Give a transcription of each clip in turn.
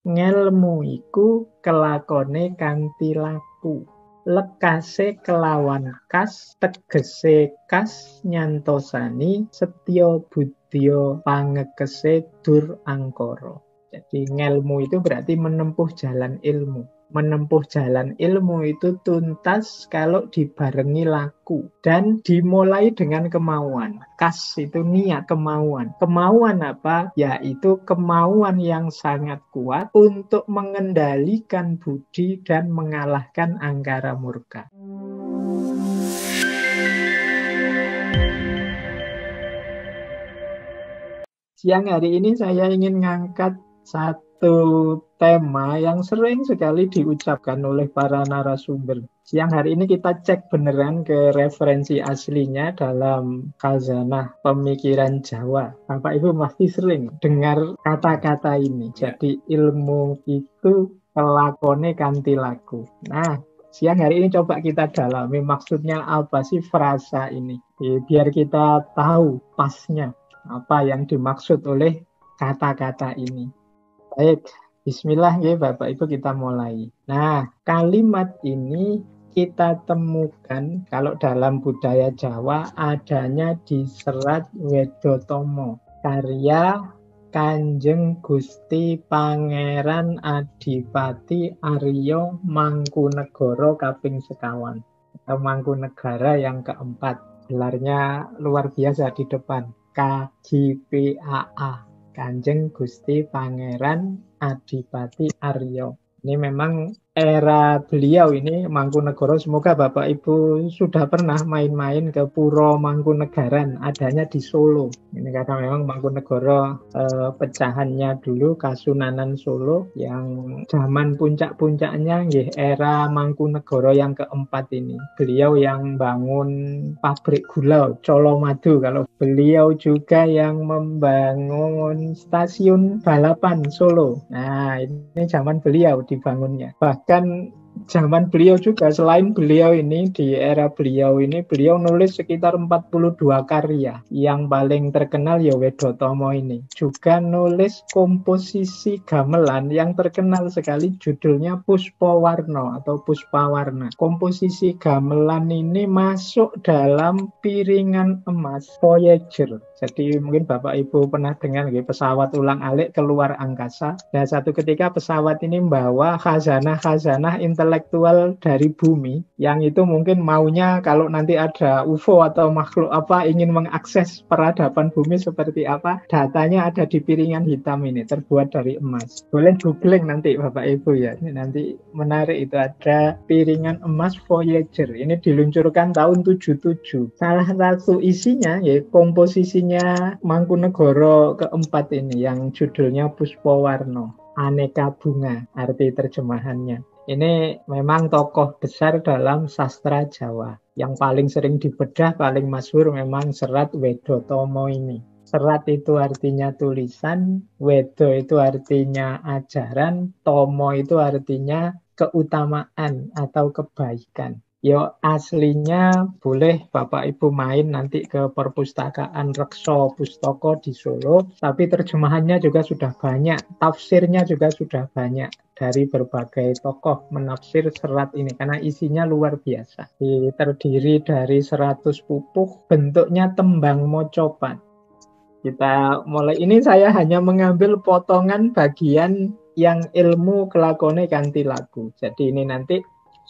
Ngelmu iku kelakone kanthi laku. Lekase kelawan kas, tegese kas nyantosani setya budya pangekese dur angkara. Jadi ngelmu itu berarti menempuh jalan ilmu. Menempuh jalan ilmu itu tuntas kalau dibarengi laku dan dimulai dengan kemauan. Kas itu niat, kemauan. Kemauan apa? Yaitu kemauan yang sangat kuat untuk mengendalikan budi dan mengalahkan angkara murka. Siang hari ini saya ingin ngangkat satu tema yang sering sekali diucapkan oleh para narasumber. Siang hari ini kita cek beneran ke referensi aslinya dalam Khazanah Pemikiran Jawa. Bapak Ibu pasti sering dengar kata-kata ini. Jadi ilmu itu kelakone kanthi laku. Nah, siang hari ini coba kita dalami maksudnya apa sih frasa ini. Biar kita tahu pasnya apa yang dimaksud oleh kata-kata ini. Baik, bismillah ya Bapak Ibu, kita mulai. Nah, kalimat ini kita temukan kalau dalam budaya Jawa adanya di serat Wedotomo, karya Kanjeng Gusti Pangeran Adipati Arya Mangkunegara kaping sekawan atau Mangkunegara yang keempat. Gelarnya luar biasa di depan, KGPAA, Kanjeng Gusti Pangeran Adipati Arya. Ini memang era beliau ini Mangkunegara. Semoga Bapak Ibu sudah pernah main-main ke Puro Mangkunegaran, adanya di Solo. Ini karena memang Mangkunegara pecahannya dulu Kasunanan Solo yang zaman puncak-puncaknya era Mangkunegara yang keempat ini. Beliau yang bangun pabrik gula Colomadu. Kalau beliau juga yang membangun stasiun balapan Solo. Nah, ini zaman beliau dibangunnya. Bahkan zaman beliau juga, selain beliau ini, di era beliau ini, beliau nulis sekitar 42 karya. Yang paling terkenal ya Wedotomo ini. Juga nulis komposisi gamelan yang terkenal sekali, judulnya Puspawarna atau Puspawarna. Komposisi gamelan ini masuk dalam piringan emas Voyager. Jadi mungkin Bapak Ibu pernah dengar pesawat ulang-alik keluar angkasa. Dan satu ketika pesawat ini membawa khazanah-khazanah intelektual dari bumi, yang itu mungkin maunya kalau nanti ada UFO atau makhluk apa ingin mengakses peradaban bumi seperti apa, datanya ada di piringan hitam ini, terbuat dari emas. Boleh googling nanti Bapak Ibu ya, ini nanti menarik, itu ada piringan emas Voyager. Ini diluncurkan tahun 77. Salah satu isinya ya komposisinya Mangkunegara keempat ini yang judulnya Puspawarna, Aneka Bunga, arti terjemahannya. Ini memang tokoh besar dalam sastra Jawa. Yang paling sering dibedah, paling masyhur memang serat Wedotomo ini. Serat itu artinya tulisan, Wedo itu artinya ajaran, Tomo itu artinya keutamaan atau kebaikan. Yo aslinya boleh Bapak Ibu main nanti ke perpustakaan Rekso Pustoko di Solo, tapi terjemahannya juga sudah banyak, tafsirnya juga sudah banyak dari berbagai tokoh menafsir serat ini karena isinya luar biasa. Terdiri dari 100 pupuh, bentuknya tembang mocopat. Kita mulai, ini saya hanya mengambil potongan bagian yang ilmu kelakone kanthi laku. Jadi ini nanti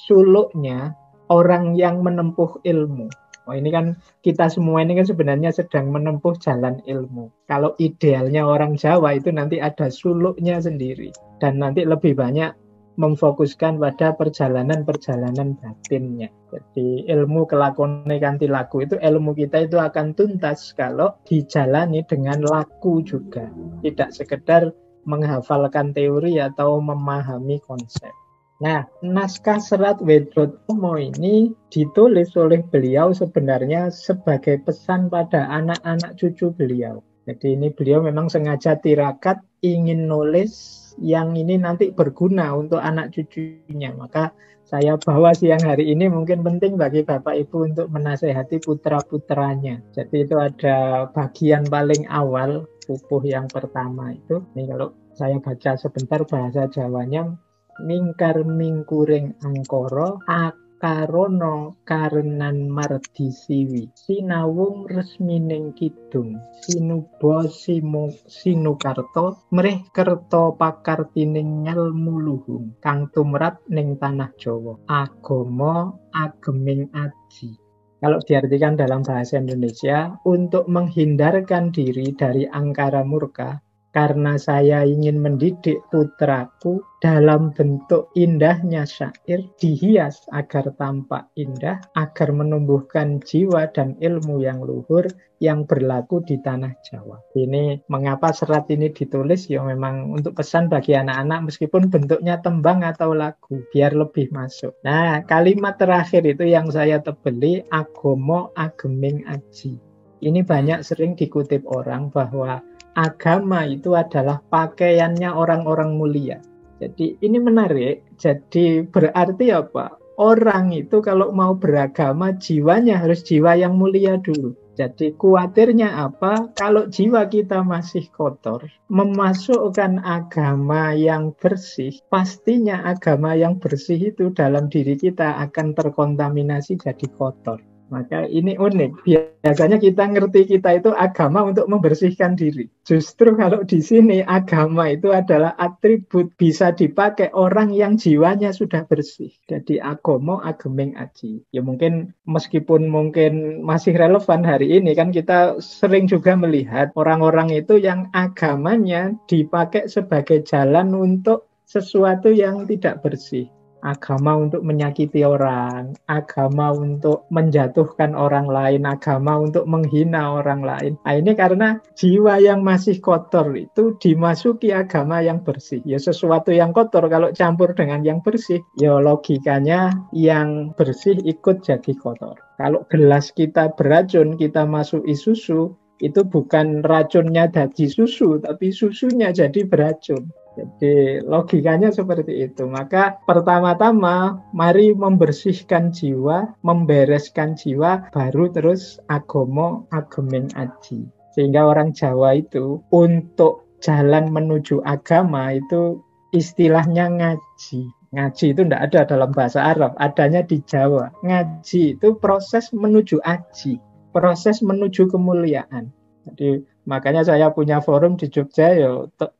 suluknya orang yang menempuh ilmu. Oh, ini kan kita semua ini kan sebenarnya sedang menempuh jalan ilmu. Kalau idealnya orang Jawa itu nanti ada suluknya sendiri. Dan nanti lebih banyak memfokuskan pada perjalanan-perjalanan batinnya. Jadi ilmu kelakone kanthi laku itu, ilmu kita itu akan tuntas kalau dijalani dengan laku juga. Tidak sekedar menghafalkan teori atau memahami konsep. Nah, naskah serat Wedotomo ini ditulis oleh beliau sebenarnya sebagai pesan pada anak-anak cucu beliau. Jadi ini beliau memang sengaja tirakat ingin nulis yang ini nanti berguna untuk anak cucunya. Maka saya bawa siang hari ini mungkin penting bagi Bapak Ibu untuk menasehati putra-putranya. Jadi itu ada bagian paling awal, pupuh yang pertama itu. Ini kalau Saya baca sebentar bahasa Jawanya. Mingkar mingkuring angkara akarono karenan mardi siwi sinawung resmining kidung sinuba sinukarta mrih kerta pakartining ngelmu luhung kang tumrap ning tanah Jawa agama ageming aji. Kalau diartikan dalam bahasa Indonesia, untuk menghindarkan diri dari angkara murka, karena saya ingin mendidik putraku dalam bentuk indahnya syair, dihias agar tampak indah, agar menumbuhkan jiwa dan ilmu yang luhur yang berlaku di tanah Jawa. Ini mengapa serat ini ditulis, ya memang untuk pesan bagi anak-anak meskipun bentuknya tembang atau lagu, biar lebih masuk. Nah, kalimat terakhir itu yang saya tebeli, agomo ageming aji. Ini banyak sering dikutip orang bahwa agama itu adalah pakaiannya orang-orang mulia. Jadi ini menarik. Jadi berarti apa? Orang itu kalau mau beragama jiwanya harus jiwa yang mulia dulu. Jadi khawatirnya apa? Kalau jiwa kita masih kotor, memasukkan agama yang bersih, pastinya agama yang bersih itu dalam diri kita akan terkontaminasi jadi kotor. Maka ini unik. Biasanya kita ngerti kita itu agama untuk membersihkan diri. Justru kalau di sini agama itu adalah atribut bisa dipakai orang yang jiwanya sudah bersih. Jadi agomo ageming aji. Ya mungkin meskipun mungkin masih relevan hari ini kan kita sering juga melihat orang-orang itu yang agamanya dipakai sebagai jalan untuk sesuatu yang tidak bersih. Agama untuk menyakiti orang, agama untuk menjatuhkan orang lain, agama untuk menghina orang lain. Nah, ini karena jiwa yang masih kotor itu dimasuki agama yang bersih. Ya sesuatu yang kotor kalau campur dengan yang bersih, ya logikanya yang bersih ikut jadi kotor. Kalau gelas kita beracun, kita masuki susu, itu bukan racunnya jadi susu, tapi susunya jadi beracun. Jadi logikanya seperti itu. Maka pertama-tama mari membersihkan jiwa, membereskan jiwa, baru terus agomo ageming aji. Sehingga orang Jawa itu untuk jalan menuju agama itu istilahnya ngaji. Ngaji itu tidak ada dalam bahasa Arab, adanya di Jawa. Ngaji itu proses menuju aji, proses menuju kemuliaan. Jadi makanya saya punya forum di Jogja,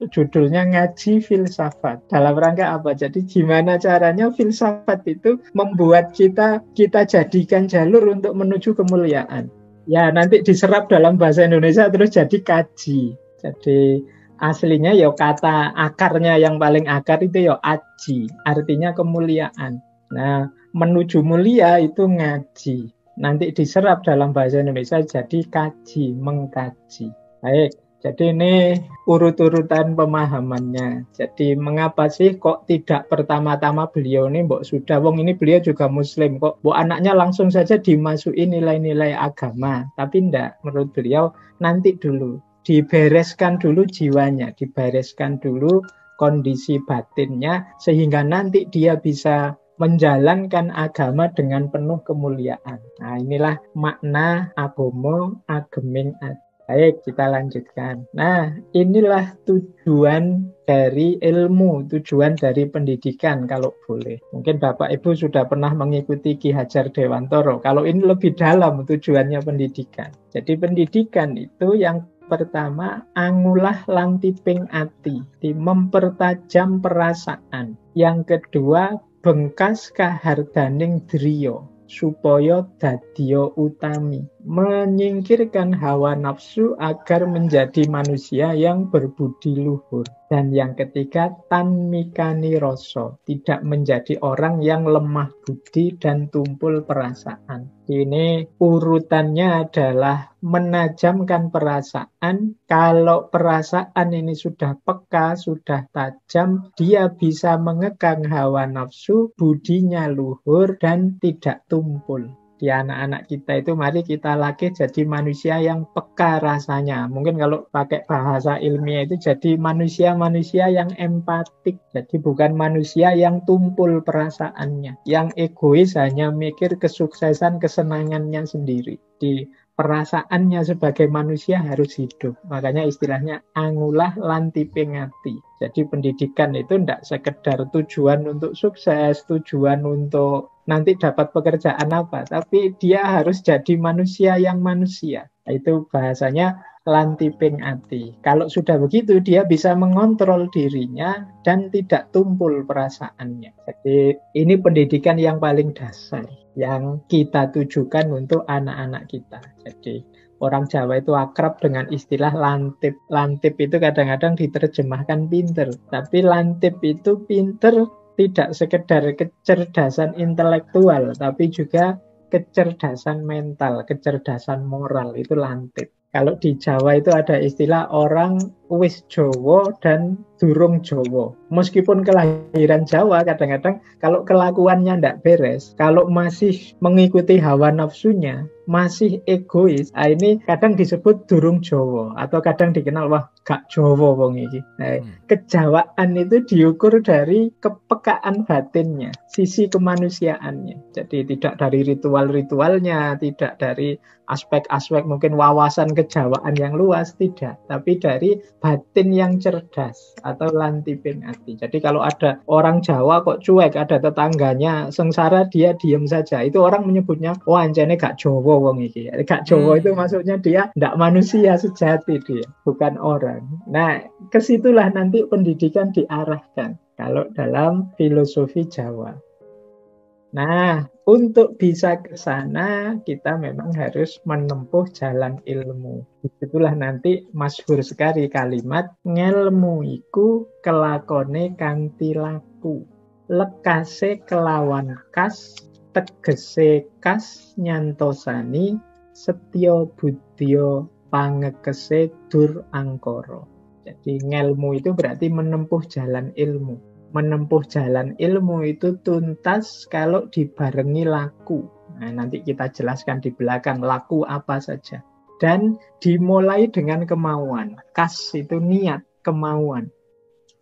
judulnya Ngaji Filsafat. Dalam rangka apa? Jadi gimana caranya filsafat itu membuat kita jadikan jalur untuk menuju kemuliaan. Ya nanti diserap dalam bahasa Indonesia terus jadi kaji. Jadi aslinya kata akarnya yang paling akar itu aji, artinya kemuliaan. Nah, menuju mulia itu ngaji. Nanti diserap dalam bahasa Indonesia jadi kaji, mengkaji. Baik, jadi ini urut-urutan pemahamannya. Jadi mengapa sih kok tidak pertama-tama beliau ini sudah, ini beliau juga muslim, kok anaknya langsung saja dimasuki nilai-nilai agama. Tapi enggak, menurut beliau nanti dulu, dibereskan dulu jiwanya, dibereskan dulu kondisi batinnya, sehingga nanti dia bisa menjalankan agama dengan penuh kemuliaan. Nah, inilah makna agomo ageming aji. Baik, kita lanjutkan. Nah, inilah tujuan dari ilmu, tujuan dari pendidikan kalau boleh. Mungkin Bapak Ibu sudah pernah mengikuti Ki Hajar Dewantoro. Kalau ini lebih dalam tujuannya pendidikan. Jadi pendidikan itu yang pertama, angulah lantiping ati, mempertajam perasaan. Yang kedua, bengkas kahardaning driya supaya dadya utami, menyingkirkan hawa nafsu agar menjadi manusia yang berbudi luhur. Dan yang ketiga, tanmikani rasa, tidak menjadi orang yang lemah budi dan tumpul perasaan. Ini urutannya adalah menajamkan perasaan. Kalau perasaan ini sudah peka, sudah tajam, dia bisa mengekang hawa nafsu, budinya luhur dan tidak tumpul. Di anak-anak kita itu mari kita latih jadi manusia yang peka rasanya. Mungkin kalau pakai bahasa ilmiah itu jadi manusia-manusia yang empatik. Jadi bukan manusia yang tumpul perasaannya, yang egois hanya mikir kesuksesan kesenangannya sendiri. Di perasaannya sebagai manusia harus hidup. Makanya istilahnya angulah lantiping ati. Jadi pendidikan itu tidak sekedar tujuan untuk sukses, tujuan untuk nanti dapat pekerjaan apa, tapi dia harus jadi manusia yang manusia. Itu bahasanya lantiping ati. Kalau sudah begitu, dia bisa mengontrol dirinya dan tidak tumpul perasaannya. Jadi ini pendidikan yang paling dasar yang kita tujukan untuk anak-anak kita. Jadi orang Jawa itu akrab dengan istilah lantip. Lantip itu kadang-kadang diterjemahkan pinter. Tapi lantip itu pinter tidak sekedar kecerdasan intelektual, tapi juga kecerdasan mental, kecerdasan moral, itu lantip. Kalau di Jawa itu ada istilah orang wis Jowo dan durung Jowo. Meskipun kelahiran Jawa, kadang-kadang kalau kelakuannya tidak beres, kalau masih mengikuti hawa nafsunya, masih egois, ini kadang disebut durung Jowo, atau kadang dikenal, wah gak Jowo wong iki. Nah, kejawaan itu diukur dari kepekaan batinnya, sisi kemanusiaannya. Jadi tidak dari ritual-ritualnya, tidak dari aspek-aspek mungkin wawasan kejawaan yang luas, tidak. Tapi dari batin yang cerdas atau lantiping ati. Jadi kalau ada orang Jawa kok cuek, ada tetangganya sengsara, dia diem saja. Itu orang menyebutnya, wah anjane gak Jowo wong iki. Gak Jowo itu maksudnya dia ndak manusia sejati, dia bukan orang. Nah, kesitulah nanti pendidikan diarahkan kalau dalam filosofi Jawa. Nah, untuk bisa ke sana kita memang harus menempuh jalan ilmu. Itulah nanti masyhur sekali kalimat ngelmu iku kelakone kanthi laku. Lekase kelawan kas, tegese kas nyantosani setya budya pangekese dur angkara. Jadi ngelmu itu berarti menempuh jalan ilmu. Menempuh jalan ilmu itu tuntas kalau dibarengi laku. Nah, nanti kita jelaskan di belakang laku apa saja. Dan dimulai dengan kemauan. Kas itu niat, kemauan.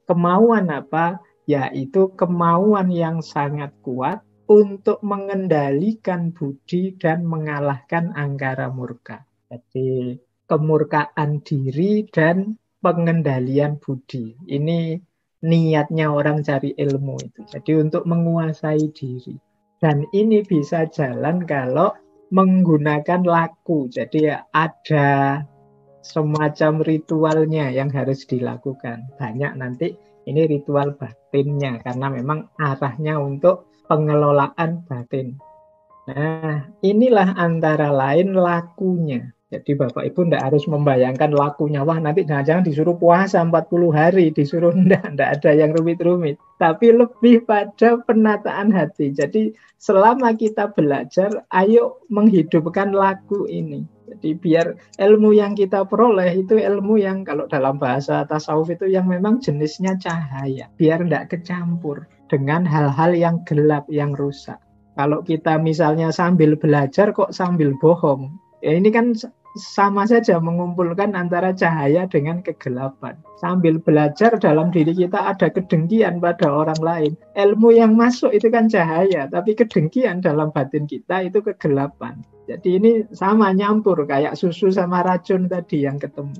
Kemauan apa? Yaitu kemauan yang sangat kuat untuk mengendalikan budi dan mengalahkan angkara murka. Jadi kemurkaan diri dan pengendalian budi. Ini niatnya orang cari ilmu itu. Jadi untuk menguasai diri. Dan ini bisa jalan kalau menggunakan laku. Jadi ada semacam ritualnya yang harus dilakukan. Banyak nanti ini ritual batinnya karena memang arahnya untuk pengelolaan batin. Nah, inilah antara lain lakunya. Jadi Bapak Ibu tidak harus membayangkan lakunya. Wah, nanti jangan-jangan disuruh puasa 40 hari, disuruh tidak ada yang rumit-rumit. Tapi lebih pada penataan hati. Jadi selama kita belajar, ayo menghidupkan laku ini. Jadi biar ilmu yang kita peroleh itu ilmu yang kalau dalam bahasa tasawuf itu yang memang jenisnya cahaya. Biar tidak kecampur dengan hal-hal yang gelap, yang rusak. Kalau kita misalnya sambil belajar kok sambil bohong, ya ini kan sama saja mengumpulkan antara cahaya dengan kegelapan. Sambil belajar dalam diri kita ada kedengkian pada orang lain. Ilmu yang masuk itu kan cahaya, tapi kedengkian dalam batin kita itu kegelapan. Jadi ini sama nyampur kayak susu sama racun tadi yang ketemu.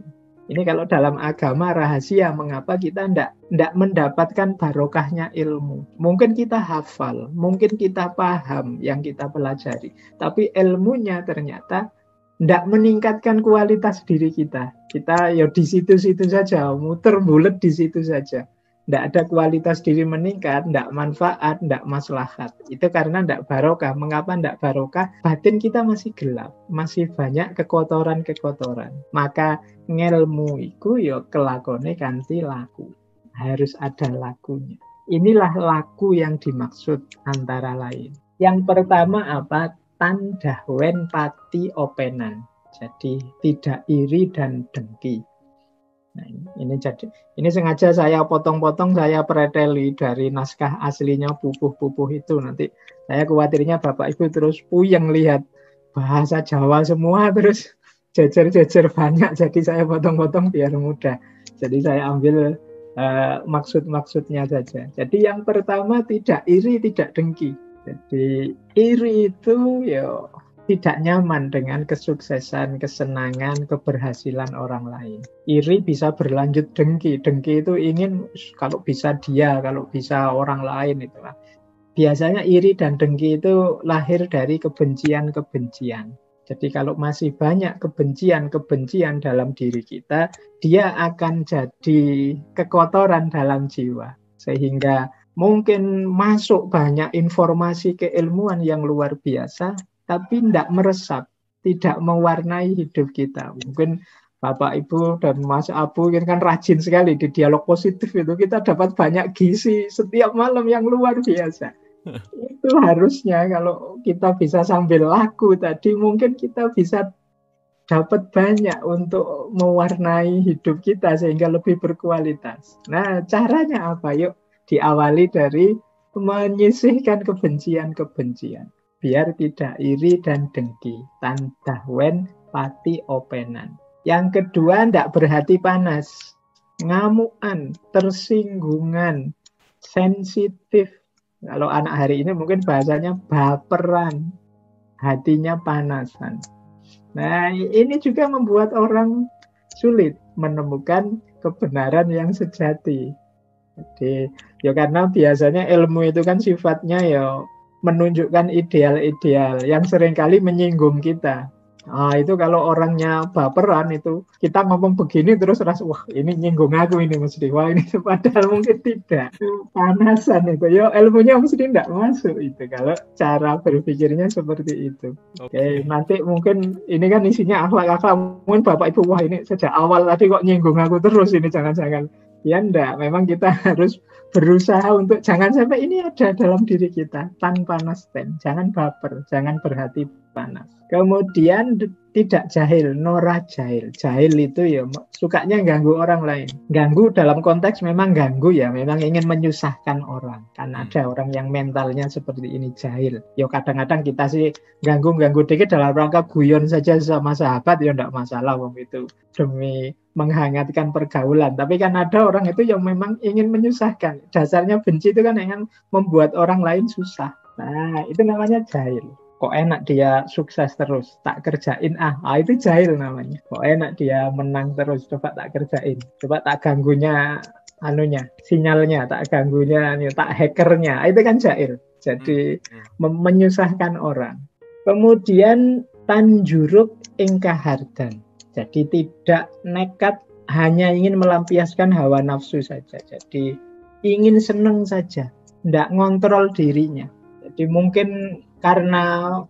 Ini kalau dalam agama rahasia mengapa kita tidak mendapatkan barokahnya ilmu. Mungkin kita hafal, mungkin kita paham yang kita pelajari. Tapi ilmunya ternyata tidak meningkatkan kualitas diri kita. Kita ya di situ-situ saja, muter bulet di situ saja. Tidak ada kualitas diri meningkat, tidak manfaat, tidak maslahat. Itu karena tidak barokah. Mengapa tidak barokah? Batin kita masih gelap, masih banyak kekotoran-kekotoran. Maka ngelmu iku ya kelakone kanthi laku. Harus ada lakunya. Inilah laku yang dimaksud antara lain. Yang pertama apa? Tandahwen pati openan. Jadi tidak iri dan dengki. Nah, ini sengaja saya potong-potong, saya preteli dari naskah aslinya pupuh-pupuh itu. Nanti saya khawatirnya Bapak Ibu terus puyeng lihat bahasa Jawa semua terus jejer-jejer banyak. Jadi saya potong-potong biar mudah. Jadi saya ambil maksud-maksudnya saja. Jadi yang pertama tidak iri, tidak dengki. Jadi iri itu ya tidak nyaman dengan kesuksesan, kesenangan, keberhasilan orang lain. Iri bisa berlanjut dengki. Dengki itu ingin kalau bisa dia, kalau bisa orang lain itulah. Biasanya iri dan dengki itu lahir dari kebencian-kebencian. Jadi kalau masih banyak kebencian-kebencian dalam diri kita, dia akan jadi kekotoran dalam jiwa. Sehingga mungkin masuk banyak informasi keilmuan yang luar biasa, tapi tidak meresap, tidak mewarnai hidup kita. Mungkin Bapak Ibu dan Mas Abu ini kan rajin sekali di dialog positif itu. Kita dapat banyak gizi setiap malam yang luar biasa. Itu harusnya kalau kita bisa sambil laku tadi, mungkin kita bisa dapat banyak untuk mewarnai hidup kita sehingga lebih berkualitas. Nah, caranya apa? Yuk, diawali dari menyisihkan kebencian-kebencian. Biar tidak iri dan dengki. Tandahwen pati openan. Yang kedua, tidak berhati panas. Ngamuan, tersinggungan, sensitif. Kalau anak hari ini mungkin bahasanya baperan. Hatinya panasan. Nah, ini juga membuat orang sulit menemukan kebenaran yang sejati. Jadi, ya karena biasanya ilmu itu kan sifatnya ya menunjukkan ideal-ideal yang seringkali menyinggung kita. Nah, itu kalau orangnya baperan itu kita ngomong begini terus rasa wah ini nyinggung aku ini mesti. Wah ini padahal mungkin tidak. Panasan itu. Ya ilmunya mesti tidak masuk itu kalau cara berpikirnya seperti itu. Oke, nanti mungkin ini kan isinya akhlak-akhlak. Mungkin Bapak Ibu wah ini sejak awal tadi kok nyinggung aku terus ini jangan-jangan. Ya enggak, memang kita harus berusaha untuk jangan sampai ini ada dalam diri kita tanpa nasten, jangan baper, jangan berhati panas. Kemudian tidak jahil, nora jahil. Jahil itu ya sukanya ganggu orang lain. Ganggu dalam konteks memang ganggu ya, memang ingin menyusahkan orang. Kan ada orang yang mentalnya seperti ini jahil. Ya kadang-kadang kita sih ganggu-ganggu dikit dalam rangka guyon saja sama sahabat ya enggak masalah wong itu demi menghangatkan pergaulan. Tapi kan ada orang itu yang memang ingin menyusahkan. Dasarnya benci itu kan ingin membuat orang lain susah. Nah, itu namanya jahil. Kok enak dia sukses terus, tak kerjain itu jahil namanya. Kok enak dia menang terus, coba tak kerjain. Coba tak ganggunya sinyalnya, tak ganggunya, tak hackernya. Itu kan jahil. Jadi menyusahkan orang. Kemudian tanjuruk ingkahardan. Jadi tidak nekat hanya ingin melampiaskan hawa nafsu saja. Jadi ingin senang saja, tidak ngontrol dirinya. Jadi mungkin karena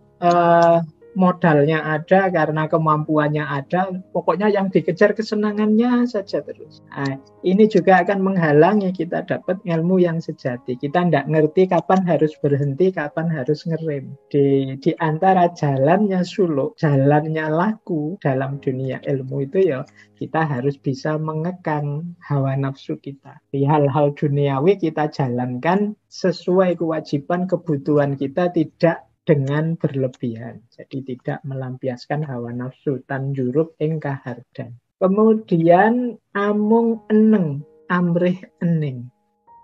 modalnya ada, karena kemampuannya ada, pokoknya yang dikejar kesenangannya saja terus. Nah, ini juga akan menghalangi kita dapat ilmu yang sejati. Kita tidak ngerti kapan harus berhenti, kapan harus ngerem. Di antara jalannya suluk, jalannya laku dalam dunia ilmu itu ya, kita harus bisa mengekang hawa nafsu kita. Di hal-hal duniawi kita jalankan sesuai kewajiban, kebutuhan kita, tidak dengan berlebihan. Jadi tidak melampiaskan hawa nafsu. Tanjuruk ing kahardan. Kemudian amung eneng, amrih ening.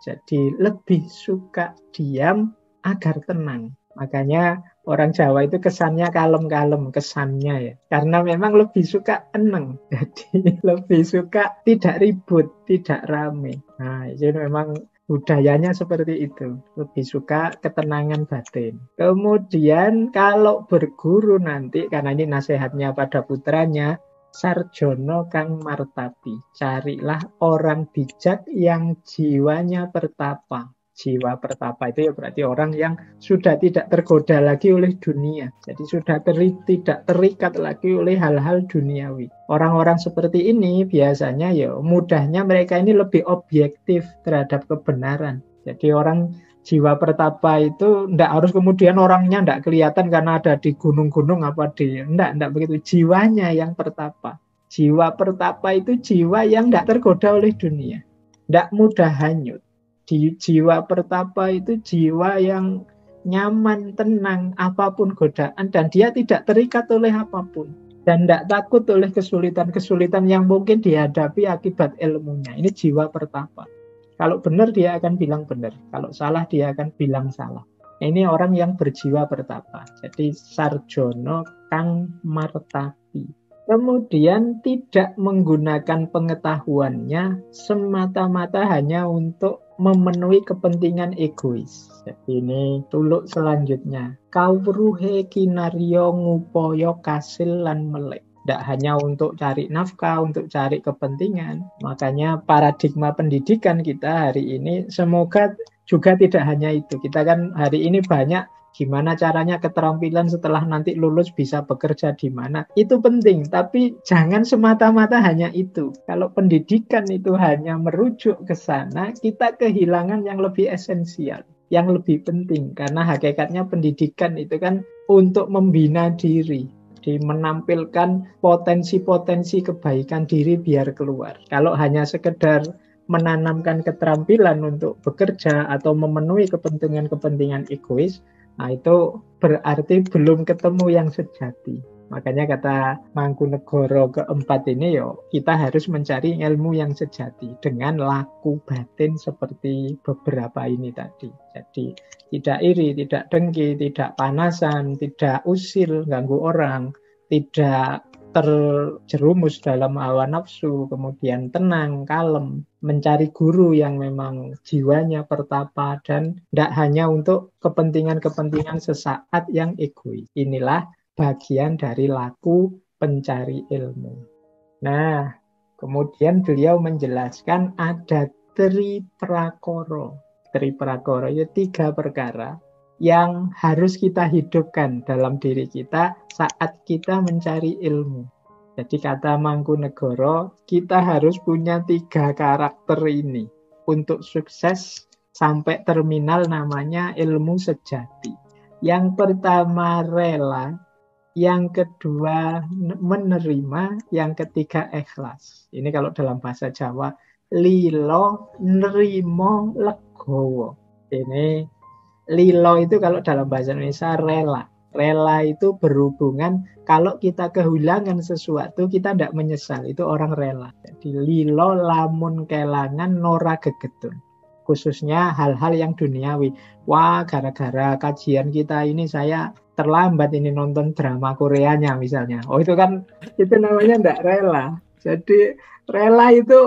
Jadi lebih suka diam agar tenang. Makanya orang Jawa itu kesannya kalem-kalem, kesannya ya. Karena memang lebih suka eneng. Jadi lebih suka tidak ribut, tidak rame. Nah, itu memang budayanya seperti itu. Lebih suka ketenangan batin. Kemudian kalau berguru nanti, karena ini nasihatnya pada putranya, sarjono kang martapi. Carilah orang bijak yang jiwanya pertapa. Jiwa pertapa itu ya berarti orang yang sudah tidak tergoda lagi oleh dunia. Jadi sudah tidak terikat lagi oleh hal-hal duniawi. Orang-orang seperti ini biasanya ya mudahnya mereka ini lebih objektif terhadap kebenaran. Jadi orang jiwa pertapa itu tidak harus kemudian orangnya tidak kelihatan karena ada di gunung-gunung apa di... Tidak begitu. Jiwanya yang pertapa. Jiwa pertapa itu jiwa yang tidak tergoda oleh dunia. Tidak mudah hanyut. Jiwa pertapa itu jiwa yang nyaman, tenang, apapun godaan, dan dia tidak terikat oleh apapun. Dan tidak takut oleh kesulitan-kesulitan yang mungkin dihadapi akibat ilmunya. Ini jiwa pertapa. Kalau benar dia akan bilang benar. Kalau salah dia akan bilang salah. Ini orang yang berjiwa bertapa. Jadi sarjono kang martapi. Kemudian tidak menggunakan pengetahuannya semata-mata hanya untuk memenuhi kepentingan egois. Jadi ini tuluk selanjutnya. Kawruhe kinaryo ngupoyo kasil lan melek. Tidak hanya untuk cari nafkah, untuk cari kepentingan. Makanya paradigma pendidikan kita hari ini semoga juga tidak hanya itu. Kita kan hari ini banyak gimana caranya keterampilan setelah nanti lulus bisa bekerja di mana. Itu penting, tapi jangan semata-mata hanya itu. Kalau pendidikan itu hanya merujuk ke sana, kita kehilangan yang lebih esensial, yang lebih penting. Karena hakikatnya pendidikan itu kan untuk membina diri, menampilkan potensi-potensi kebaikan diri biar keluar. Kalau hanya sekedar menanamkan keterampilan untuk bekerja atau memenuhi kepentingan-kepentingan egois, nah itu berarti belum ketemu yang sejati. Makanya kata Mangkunegoro keempat ini, kita harus mencari ilmu yang sejati dengan laku batin seperti beberapa ini tadi. Jadi tidak iri, tidak dengki, tidak panasan, tidak usil, ganggu orang, tidak terjerumus dalam hawa nafsu, kemudian tenang, kalem, mencari guru yang memang jiwanya pertapa dan tidak hanya untuk kepentingan-kepentingan sesaat yang egois. Inilah bagian dari laku pencari ilmu. Nah, kemudian beliau menjelaskan ada triprakara. Triprakara itu 3 perkara yang harus kita hidupkan dalam diri kita saat kita mencari ilmu. Jadi kata Mangkunegoro, kita harus punya 3 karakter ini untuk sukses sampai terminal namanya ilmu sejati. Yang pertama rela, yang kedua menerima, yang ketiga ikhlas. Ini kalau dalam bahasa Jawa, lilo nerimo legowo. Ini lilo itu kalau dalam bahasa Indonesia rela. Rela itu berhubungan kalau kita kehilangan sesuatu kita tidak menyesal. Itu orang rela. Jadi lilo lamun kelangan nora gegetun. Khususnya hal-hal yang duniawi. Wah, gara-gara kajian kita ini saya terlambat ini nonton drama Koreanya misalnya. Oh itu kan, itu namanya tidak rela. Jadi rela itu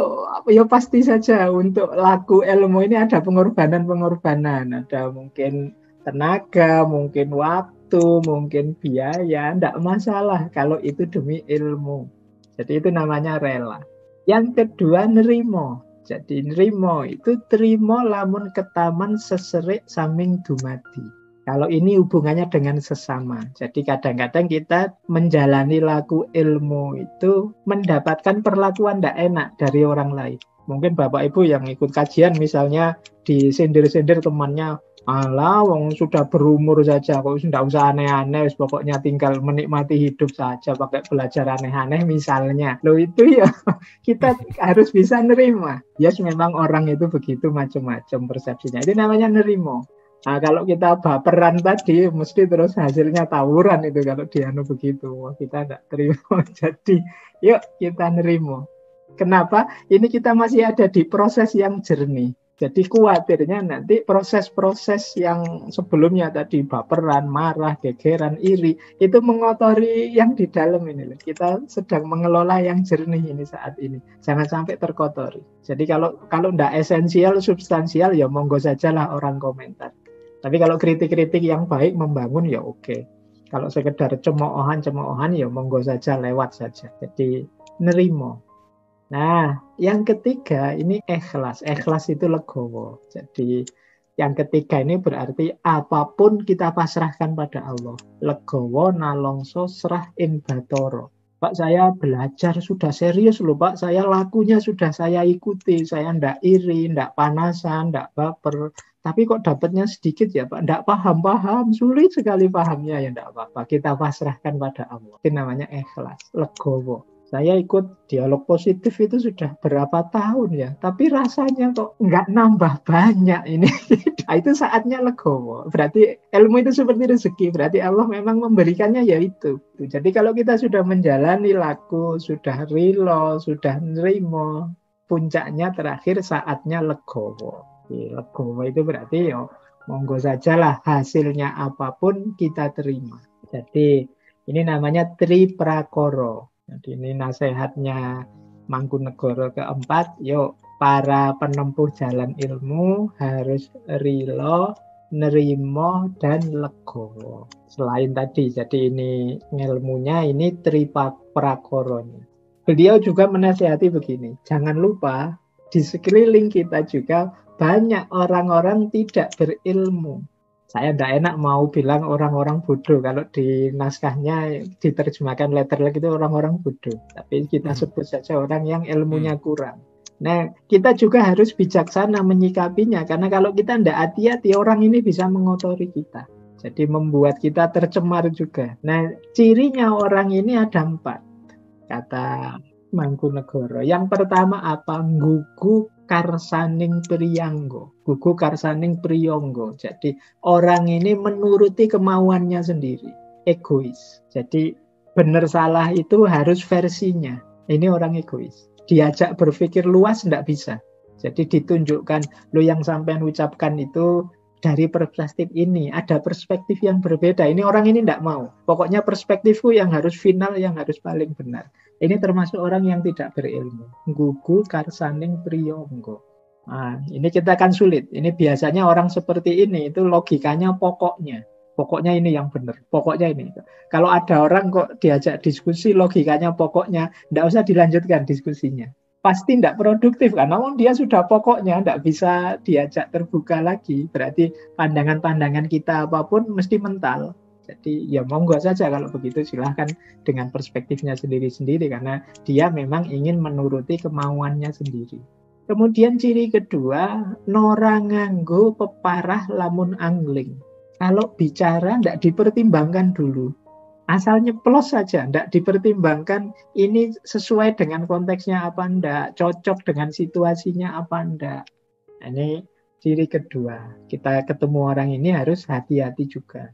ya pasti saja untuk laku ilmu ini ada pengorbanan-pengorbanan. Ada mungkin tenaga, mungkin waktu, mungkin biaya. Tidak masalah kalau itu demi ilmu. Jadi itu namanya rela. Yang kedua nerimo. Jadi nerimo itu terima lamun ketaman seserik saming dumadi. Kalau ini hubungannya dengan sesama. Jadi kadang-kadang kita menjalani laku ilmu itu mendapatkan perlakuan tidak enak dari orang lain. Mungkin Bapak Ibu yang ikut kajian misalnya disindir-sindir temannya, alah wong sudah berumur saja kok tidak usah aneh-aneh, pokoknya tinggal menikmati hidup saja pakai belajar aneh-aneh misalnya. Loh itu ya kita harus bisa nerima. Yes, memang orang itu begitu macam-macam persepsinya. Itu namanya nerimo. Nah, kalau kita baperan tadi, mesti terus hasilnya tawuran itu kalau dianu begitu. Wah, kita tidak terima. Jadi, yuk kita nerimo. Kenapa? Ini kita masih ada di proses yang jernih. Jadi khawatirnya nanti proses-proses yang sebelumnya tadi baperan, marah, gegeran, iri, itu mengotori yang di dalam ini. Kita sedang mengelola yang jernih ini saat ini. Jangan sampai terkotori. Jadi kalau tidak esensial, substansial, ya monggo sajalah orang komentar. Tapi kalau kritik-kritik yang baik membangun ya oke. Kalau sekedar cemoohan ya monggo saja, lewat saja. Jadi nerimo. Nah, yang ketiga ini ikhlas. Ikhlas itu legowo. Jadi yang ketiga ini berarti apapun kita pasrahkan pada Allah. Legowo nalongso serah ing batoro. Pak, saya belajar sudah serius loh Pak. Saya lakunya sudah saya ikuti. Saya ndak iri, ndak panasan, ndak baper. Tapi kok dapatnya sedikit ya Pak. Ndak paham, sulit sekali pahamnya ya ndak apa-apa. Kita pasrahkan pada Allah. Itu namanya ikhlas, legowo. Saya ikut dialog positif itu sudah berapa tahun ya, tapi rasanya kok nggak nambah banyak ini. Nah, itu saatnya legowo. Berarti ilmu itu seperti rezeki, berarti Allah memang memberikannya ya itu. Jadi kalau kita sudah menjalani laku, sudah rilo, sudah nerimo, puncaknya terakhir saatnya legowo. Legowo itu berarti ya Monggo sajalah hasilnya apapun kita terima. Jadi ini namanya Triprakara. Jadi ini nasihatnya Mangkunegara keempat. Yuk para penempuh jalan ilmu harus rila, nerimo, dan legowo. Selain tadi, jadi ini ilmunya ini Triprakara. Beliau juga menasihati begini, jangan lupa di sekeliling kita juga banyak orang-orang tidak berilmu. Saya tidak enak mau bilang orang-orang bodoh. Kalau di naskahnya diterjemahkan letterlek itu orang-orang bodoh. Tapi kita sebut saja orang yang ilmunya kurang. Nah, kita juga harus bijaksana menyikapinya. Karena kalau kita tidak hati-hati, orang ini bisa mengotori kita. Jadi membuat kita tercemar juga. Nah, cirinya orang ini ada 4. Kata Mangkunegara. Yang pertama apa? Gugu karsaning priyanggo. Gugu karsaning priyanggo. Jadi orang ini menuruti kemauannya sendiri. Egois. Jadi benar salah itu harus versinya. Ini orang egois. Diajak berpikir luas tidak bisa. Jadi ditunjukkan, lo yang sampean ucapkan itu dari perspektif ini, ada perspektif yang berbeda. Ini orang ini tidak mau. Pokoknya perspektifku yang harus final, yang harus paling benar. Ini termasuk orang yang tidak berilmu. Gugu karsaning priyangga. Nah, ini kita akan sulit. Ini biasanya orang seperti ini, itu logikanya pokoknya. Pokoknya ini yang benar. Pokoknya ini. Kalau ada orang kok diajak diskusi, logikanya pokoknya, tidak usah dilanjutkan diskusinya. Pasti tidak produktif kan, namun dia sudah pokoknya, tidak bisa diajak terbuka lagi. Berarti pandangan-pandangan kita apapun mesti mental. Jadi ya monggo saja kalau begitu, silahkan dengan perspektifnya sendiri-sendiri karena dia memang ingin menuruti kemauannya sendiri. Kemudian ciri kedua, nora nganggo peparah lamun angling. Kalau bicara tidak dipertimbangkan dulu. Asal nyeplos saja, tidak dipertimbangkan ini sesuai dengan konteksnya apa enggak, cocok dengan situasinya apa enggak. Ini ciri kedua. Kita ketemu orang ini harus hati-hati juga.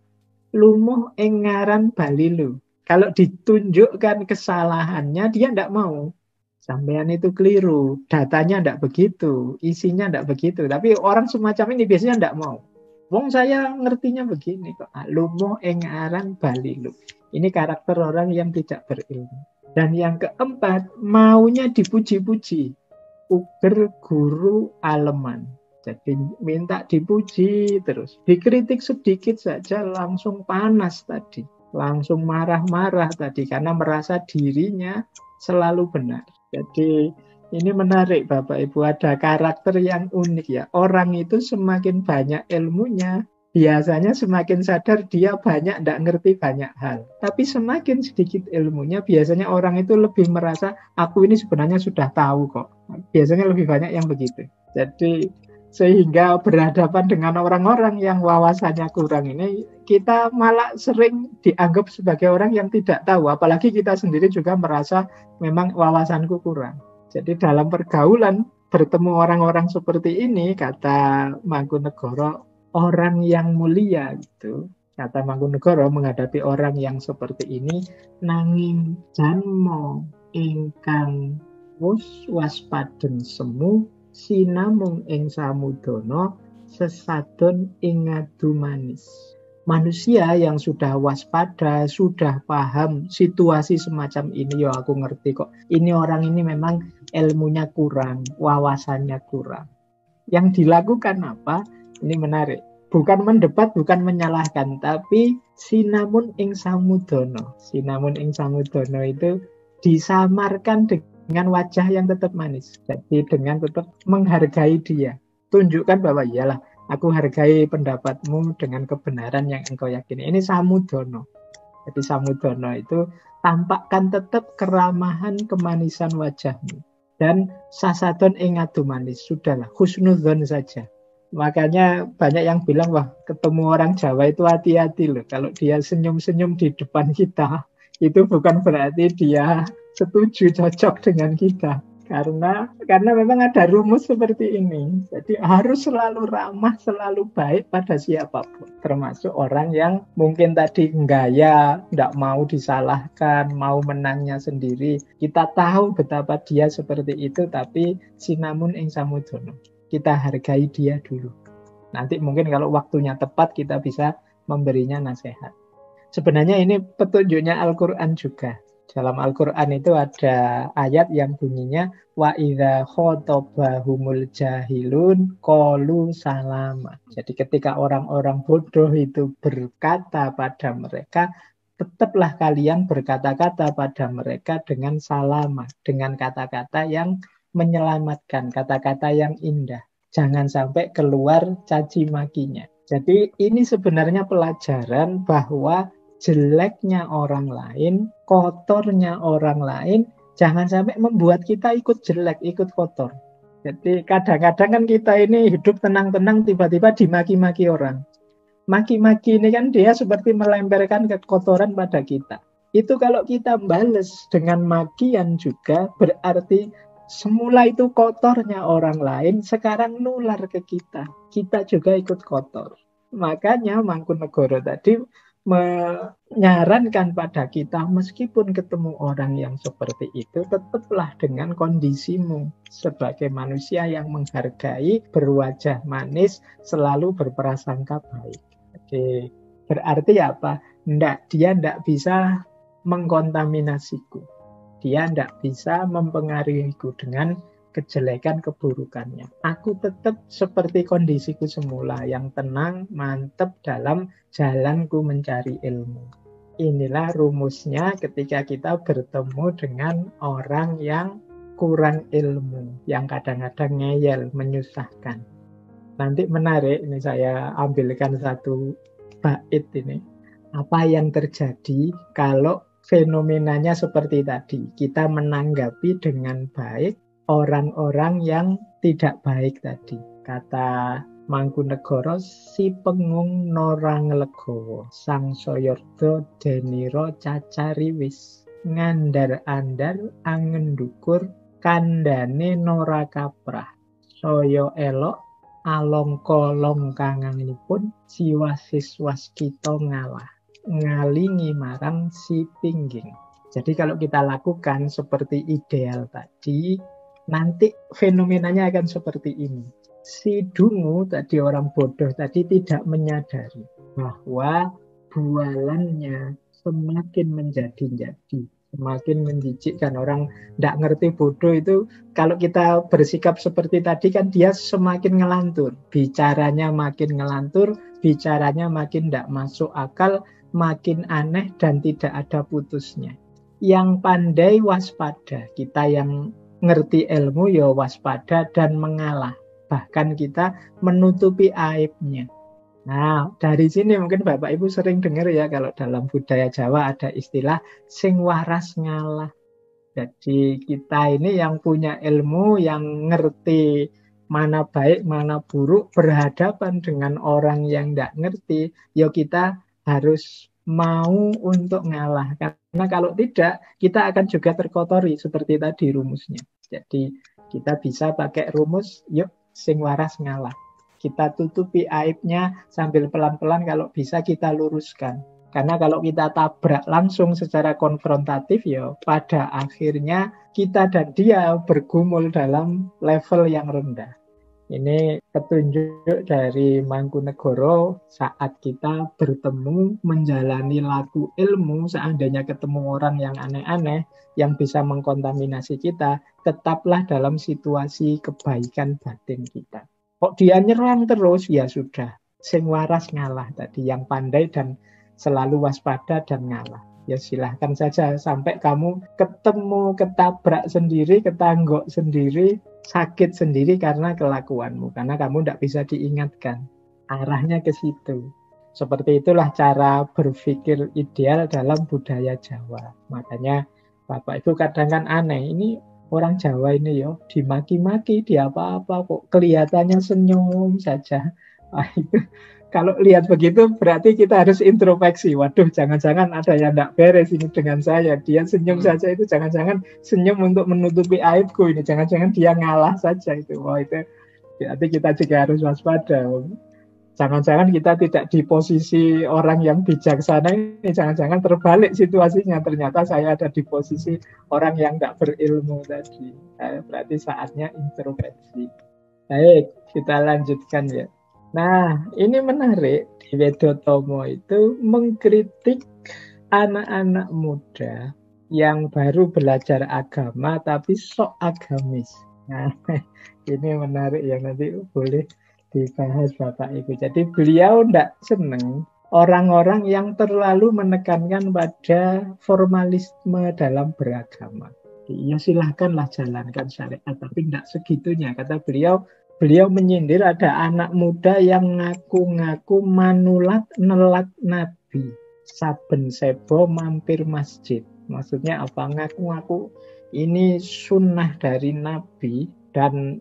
Lumuh engaran balilu. Kalau ditunjukkan kesalahannya, dia tidak mau. Sampean itu keliru, datanya tidak begitu, isinya tidak begitu. Tapi orang semacam ini biasanya tidak mau. Wong saya ngertinya begini kok. Lumuh engaran balilu. Ini karakter orang yang tidak berilmu. Dan yang keempat, maunya dipuji-puji. Uber guru aleman. Jadi minta dipuji terus. Dikritik sedikit saja langsung panas tadi. Langsung marah-marah tadi. Karena merasa dirinya selalu benar. Jadi ini menarik Bapak Ibu. Ada karakter yang unik ya. Orang itu semakin banyak ilmunya, biasanya semakin sadar dia banyak tidak ngerti banyak hal. Tapi semakin sedikit ilmunya, biasanya orang itu lebih merasa, aku ini sebenarnya sudah tahu kok. Biasanya lebih banyak yang begitu. Jadi sehingga berhadapan dengan orang-orang yang wawasannya kurang ini, kita malah sering dianggap sebagai orang yang tidak tahu. Apalagi kita sendiri juga merasa memang wawasanku kurang. Jadi dalam pergaulan bertemu orang-orang seperti ini, kata Mangkunegara, orang yang mulia gitu. Kata Mangkunegara menghadapi orang yang seperti ini, nanging janmo ingkang waspaden semu sinamung ing samudana sesadon ing ngadu manis. Manusia yang sudah waspada, sudah paham situasi semacam ini, ya aku ngerti kok. Ini orang ini memang ilmunya kurang, wawasannya kurang. Yang dilakukan apa? Ini menarik. Bukan mendebat, bukan menyalahkan, tapi sinamun ing samudana. Sinamun ing samudana itu disamarkan dengan wajah yang tetap manis. Jadi dengan tetap menghargai dia. Tunjukkan bahwa iyalah, aku hargai pendapatmu dengan kebenaran yang engkau yakini. Ini samudana. Jadi samudana itu tampakkan tetap keramahan, kemanisan wajahmu. Dan sasadon ing adu manis. Sudahlah, husnudzon saja. Makanya banyak yang bilang, wah ketemu orang Jawa itu hati-hati loh. Kalau dia senyum-senyum di depan kita, itu bukan berarti dia setuju, cocok dengan kita. Karena memang ada rumus seperti ini. Jadi harus selalu ramah, selalu baik pada siapapun. Termasuk orang yang mungkin tadi gaya, tidak mau disalahkan, mau menangnya sendiri. Kita tahu betapa dia seperti itu, tapi sinamun ing samudana. Kita hargai dia dulu. Nanti mungkin kalau waktunya tepat kita bisa memberinya nasihat. Sebenarnya ini petunjuknya Al-Quran juga. Dalam Al-Quran itu ada ayat yang bunyinya wa idza khotabahumul jahilun qalu salama. Jadi ketika orang-orang bodoh itu berkata pada mereka, tetaplah kalian berkata-kata pada mereka dengan salama, dengan kata-kata yang menyelamatkan, kata-kata yang indah. Jangan sampai keluar caci makinya. Jadi ini sebenarnya pelajaran bahwa jeleknya orang lain, kotornya orang lain, jangan sampai membuat kita ikut jelek, ikut kotor. Jadi kadang-kadang kan kita ini hidup tenang-tenang, tiba-tiba dimaki-maki orang. Maki-maki ini kan dia seperti melemparkan kekotoran pada kita. Itu kalau kita bales dengan makian juga, berarti semula itu kotornya orang lain, sekarang nular ke kita. Kita juga ikut kotor. Makanya Mangkunegoro tadi menyarankan pada kita, meskipun ketemu orang yang seperti itu, tetaplah dengan kondisimu sebagai manusia yang menghargai, berwajah manis, selalu berprasangka baik. Jadi berarti apa? Dia tidak bisa mengkontaminasiku. Dia tidak bisa mempengaruhiku dengan kejelekan keburukannya. Aku tetap seperti kondisiku semula, yang tenang, mantap dalam jalanku mencari ilmu. Inilah rumusnya ketika kita bertemu dengan orang yang kurang ilmu, yang kadang-kadang ngeyel, menyusahkan. Nanti menarik, ini saya ambilkan satu bait ini. Apa yang terjadi kalau fenomenanya seperti tadi? Kita menanggapi dengan baik orang-orang yang tidak baik tadi. Kata Mangkunegoro, si pengung norang legowo, sang soyordo deniro cacariwis, ngandar-andar angen dukur, kandane nora kaprah, soyo elok, alongko longkanganipun, siwasis waskito ngalah, ngalingi marang si pingging. Jadi kalau kita lakukan seperti ideal tadi, nanti fenomenanya akan seperti ini. Si dungu tadi, orang bodoh tadi, tidak menyadari bahwa bualannya semakin menjadi-jadi, semakin menjijikkan. Orang tidak ngerti bodoh itu, kalau kita bersikap seperti tadi kan dia semakin ngelantur. Bicaranya makin ngelantur, bicaranya makin tidak masuk akal, makin aneh dan tidak ada putusnya. Yang pandai waspada, kita yang ngerti ilmu ya waspada dan mengalah. Bahkan kita menutupi aibnya. Nah, dari sini mungkin Bapak Ibu sering dengar ya, kalau dalam budaya Jawa ada istilah sing waras ngalah. Jadi kita ini yang punya ilmu, yang ngerti mana baik, mana buruk, berhadapan dengan orang yang tidak ngerti, ya kita harus mau untuk ngalah. Karena kalau tidak, kita akan juga terkotori seperti tadi rumusnya. Jadi kita bisa pakai rumus, yuk sing waras ngalah. Kita tutupi aibnya sambil pelan-pelan, kalau bisa kita luruskan. Karena kalau kita tabrak langsung secara konfrontatif, ya pada akhirnya kita dan dia bergumul dalam level yang rendah. Ini petunjuk dari Mangkunegoro saat kita bertemu, menjalani laku ilmu, seandainya ketemu orang yang aneh-aneh, yang bisa mengkontaminasi kita, tetaplah dalam situasi kebaikan batin kita. Kok dia nyerang terus, ya sudah, sing waras ngalah tadi, yang pandai dan selalu waspada dan ngalah. Ya silahkan saja sampai kamu ketemu, ketabrak sendiri, ketanggok sendiri, sakit sendiri karena kelakuanmu. Karena kamu tidak bisa diingatkan. Arahnya ke situ. Seperti itulah cara berpikir ideal dalam budaya Jawa. Makanya Bapak Ibu kadang kan aneh. Ini orang Jawa ini ya, dimaki-maki, dia apa-apa kok kelihatannya senyum saja. Nah, itu kalau lihat begitu berarti kita harus introspeksi. Waduh, jangan-jangan ada yang tidak beres ini dengan saya. Dia senyum saja itu jangan-jangan senyum untuk menutupi aibku ini. Jangan-jangan dia ngalah saja itu. Wah, itu berarti kita juga harus waspada. Jangan-jangan kita tidak di posisi orang yang bijaksana ini. Jangan-jangan terbalik situasinya. Ternyata saya ada di posisi orang yang tidak berilmu tadi. Berarti saatnya introspeksi. Baik, kita lanjutkan ya. Nah, ini menarik. Di Wedotomo itu mengkritik anak-anak muda yang baru belajar agama tapi sok agamis. Nah, ini menarik ya, nanti boleh dibahas Bapak Ibu. Jadi beliau tidak senang orang-orang yang terlalu menekankan pada formalisme dalam beragama. Ya silahkanlah jalankan syariat, tapi tidak segitunya. Kata beliau, beliau menyindir ada anak muda yang ngaku-ngaku manulat nelat Nabi. Saben sebo mampir masjid. Maksudnya apa? Ngaku-ngaku ini sunnah dari Nabi dan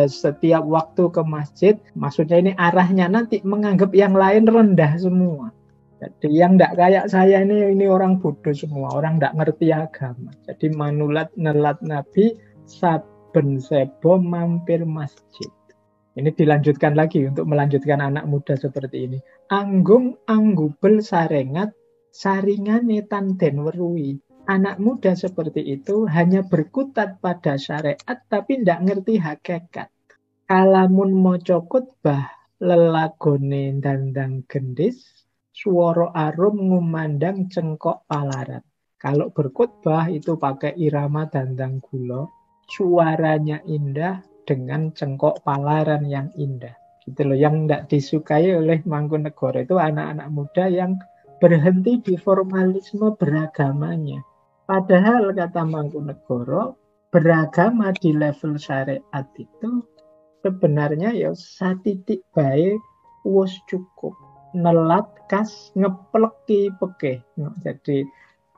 setiap waktu ke masjid, maksudnya ini arahnya nanti menganggap yang lain rendah semua. Jadi yang tidak kayak saya ini orang bodoh semua, orang tidak ngerti agama. Jadi manulat nelat Nabi, saben sebo mampir masjid. Ini dilanjutkan lagi untuk melanjutkan anak muda seperti ini. Anggung anggubel sarengat, saringane tanden werui. Anak muda seperti itu hanya berkutat pada syariat tapi tidak ngerti hakikat. Kalamun moco khutbah lelagone dandang gendis, suara arum ngumandang cengkok palaran. Kalau berkhutbah itu pakai irama dandang gula, suaranya indah dengan cengkok palaran yang indah. Gitu loh, yang tidak disukai oleh Mangkunegoro itu anak-anak muda yang berhenti di formalisme beragamanya. Padahal kata Mangkunegoro, beragama di level syariat itu sebenarnya ya satitik bae wis cukup. Nelat kas ngepleki pekeh. Jadi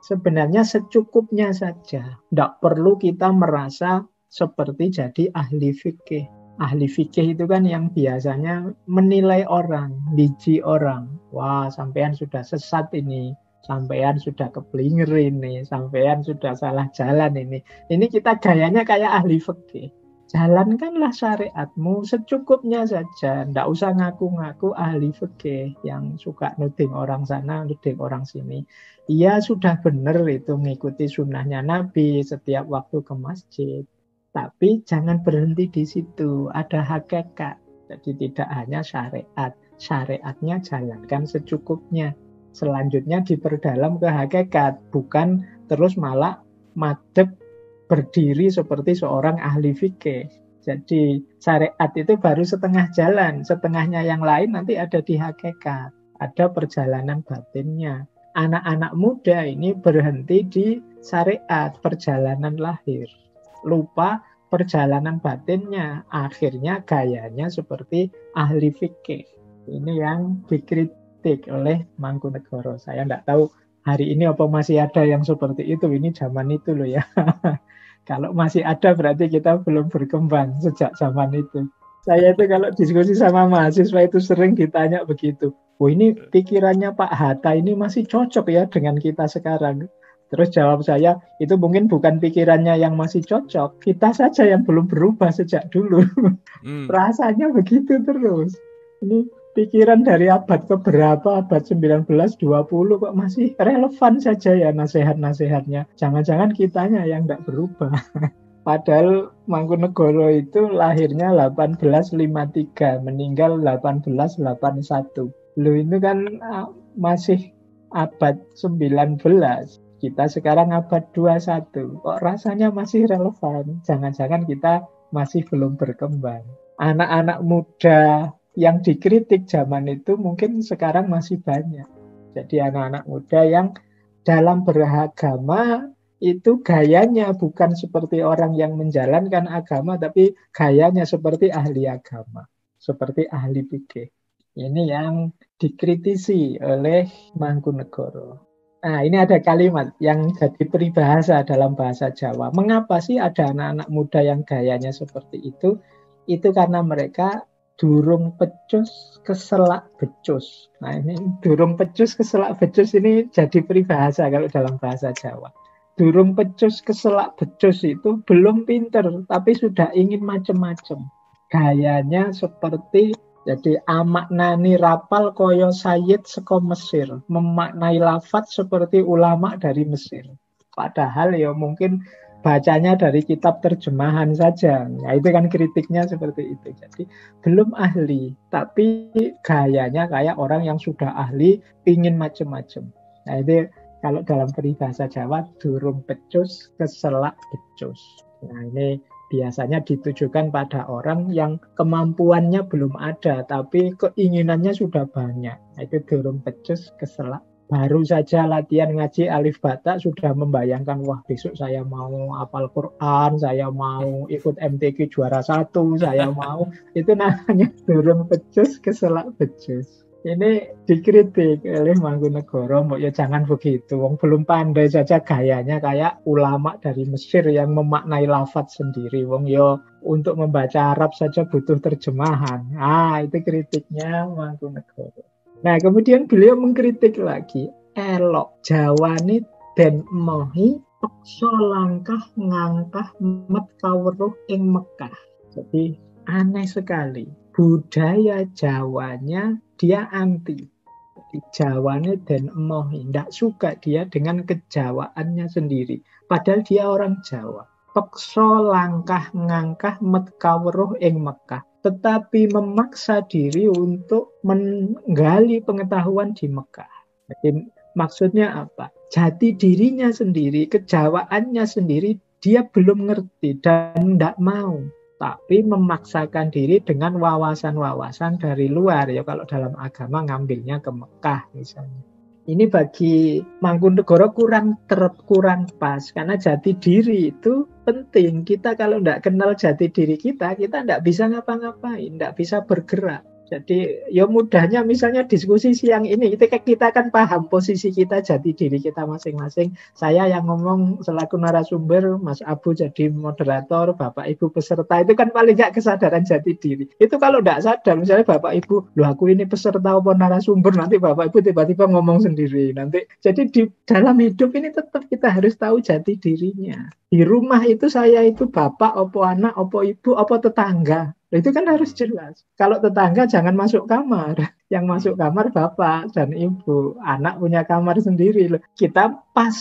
sebenarnya secukupnya saja. Tidak perlu kita merasa seperti jadi ahli fikih. Ahli fikih itu kan yang biasanya menilai orang, biji orang. Wah, sampean sudah sesat ini. Sampean sudah keblinger ini. Sampean sudah salah jalan ini. Ini kita gayanya kayak ahli fikih. Jalankanlah syariatmu secukupnya saja. Tidak usah ngaku-ngaku ahli fikih yang suka nuding orang sana, nuding orang sini. Iya sudah benar itu mengikuti sunnahnya Nabi setiap waktu ke masjid. Tapi jangan berhenti di situ. Ada hakikat. Jadi tidak hanya syariat. Syariatnya jalankan secukupnya. Selanjutnya diperdalam ke hakikat. Bukan terus malah madep berdiri seperti seorang ahli fikih. Jadi syariat itu baru setengah jalan, setengahnya yang lain nanti ada di hakikat, ada perjalanan batinnya. Anak-anak muda ini berhenti di syariat, perjalanan lahir. Lupa perjalanan batinnya, akhirnya gayanya seperti ahli fikih. Ini yang dikritik oleh Mangkunegoro. Saya tidak tahu hari ini apa masih ada yang seperti itu. Ini zaman itu loh ya. Kalau masih ada berarti kita belum berkembang sejak zaman itu. Saya itu kalau diskusi sama mahasiswa itu sering ditanya begitu. Oh ini pikirannya Pak Hatta ini masih cocok ya dengan kita sekarang. Terus jawab saya, itu mungkin bukan pikirannya yang masih cocok. Kita saja yang belum berubah sejak dulu. Rasanya begitu terus. Ini pikiran dari abad keberapa, abad 19, 20 kok masih relevan saja ya nasihat-nasihatnya. Jangan-jangan kitanya yang tidak berubah. Padahal Mangkunegoro itu lahirnya 1853, meninggal 1881. Loh ini kan masih abad 19. Kita sekarang abad 21. Kok rasanya masih relevan? Jangan-jangan kita masih belum berkembang. Anak-anak muda yang dikritik zaman itu mungkin sekarang masih banyak. Jadi anak-anak muda yang dalam beragama itu gayanya bukan seperti orang yang menjalankan agama, tapi gayanya seperti ahli agama, seperti ahli fikih. Ini yang dikritisi oleh Mangkunegoro. Nah, ini ada kalimat yang jadi peribahasa dalam bahasa Jawa. Mengapa sih ada anak-anak muda yang gayanya seperti itu? Itu karena mereka durung pecus keselak becus. Nah ini durung pecus keselak becus ini jadi peribahasa kalau dalam bahasa Jawa. Durung pecus keselak becus itu belum pinter tapi sudah ingin macem-macem. Gayanya seperti jadi amaknani rapal koyo Sayyid seko Mesir, memaknai lafaz seperti ulama dari Mesir. Padahal ya mungkin bacanya dari kitab terjemahan saja. Nah, itu kan kritiknya seperti itu. Jadi belum ahli, tapi gayanya kayak orang yang sudah ahli, ingin macam-macam. Nah, itu kalau dalam peribahasa Jawa, durung pecus, keselak becus. Nah, ini biasanya ditujukan pada orang yang kemampuannya belum ada, tapi keinginannya sudah banyak. Nah, itu durung pecus, keselak. Baru saja latihan ngaji alif bata sudah membayangkan, wah besok saya mau hafal Quran, saya mau ikut MTQ juara 1, saya mau. Itu namanya durung pecus, keselak becus. Ini dikritik oleh Mangkunegoro, ya jangan begitu. Wong belum pandai saja gayanya kayak ulama dari Mesir yang memaknai lafadz sendiri. Wong yo untuk membaca Arab saja butuh terjemahan. Itu kritiknya Mangkunegoro. Nah, kemudian beliau mengkritik lagi, elok Jawane den mohi peksa langkah ngangkah met kawruh ing Mekah. Jadi aneh sekali. Budaya Jawanya dia anti. Jadi Jawane den mohi, tidak suka dia dengan kejawaannya sendiri. Padahal dia orang Jawa. Peksa langkah ngangkah met kawruh ing Mekah. Tetapi memaksa diri untuk menggali pengetahuan di Mekah. Jadi maksudnya apa? Jati dirinya sendiri, kejawaannya sendiri, dia belum ngerti dan tidak mau. Tapi memaksakan diri dengan wawasan-wawasan dari luar. Ya kalau dalam agama ngambilnya ke Mekah misalnya. Ini bagi Mangkunegoro kurang pas, karena jati diri itu penting. Kita kalau tidak kenal jati diri kita tidak bisa ngapa-ngapain, tidak bisa bergerak. Jadi ya mudahnya misalnya diskusi siang ini, kita kan paham posisi kita, jati diri kita masing-masing. Saya yang ngomong selaku narasumber, Mas Abu jadi moderator, Bapak Ibu peserta, itu kan paling gak kesadaran jati diri. Itu kalau tidak sadar, misalnya Bapak Ibu, loh aku ini peserta apa narasumber, nanti Bapak Ibu tiba-tiba ngomong sendiri. Nanti jadi di dalam hidup ini tetap kita harus tahu jati dirinya. Di rumah itu saya itu bapak, opo anak, opo ibu, opo tetangga. Itu kan harus jelas. Kalau tetangga jangan masuk kamar. Yang masuk kamar bapak dan ibu. Anak punya kamar sendiri. Kita pas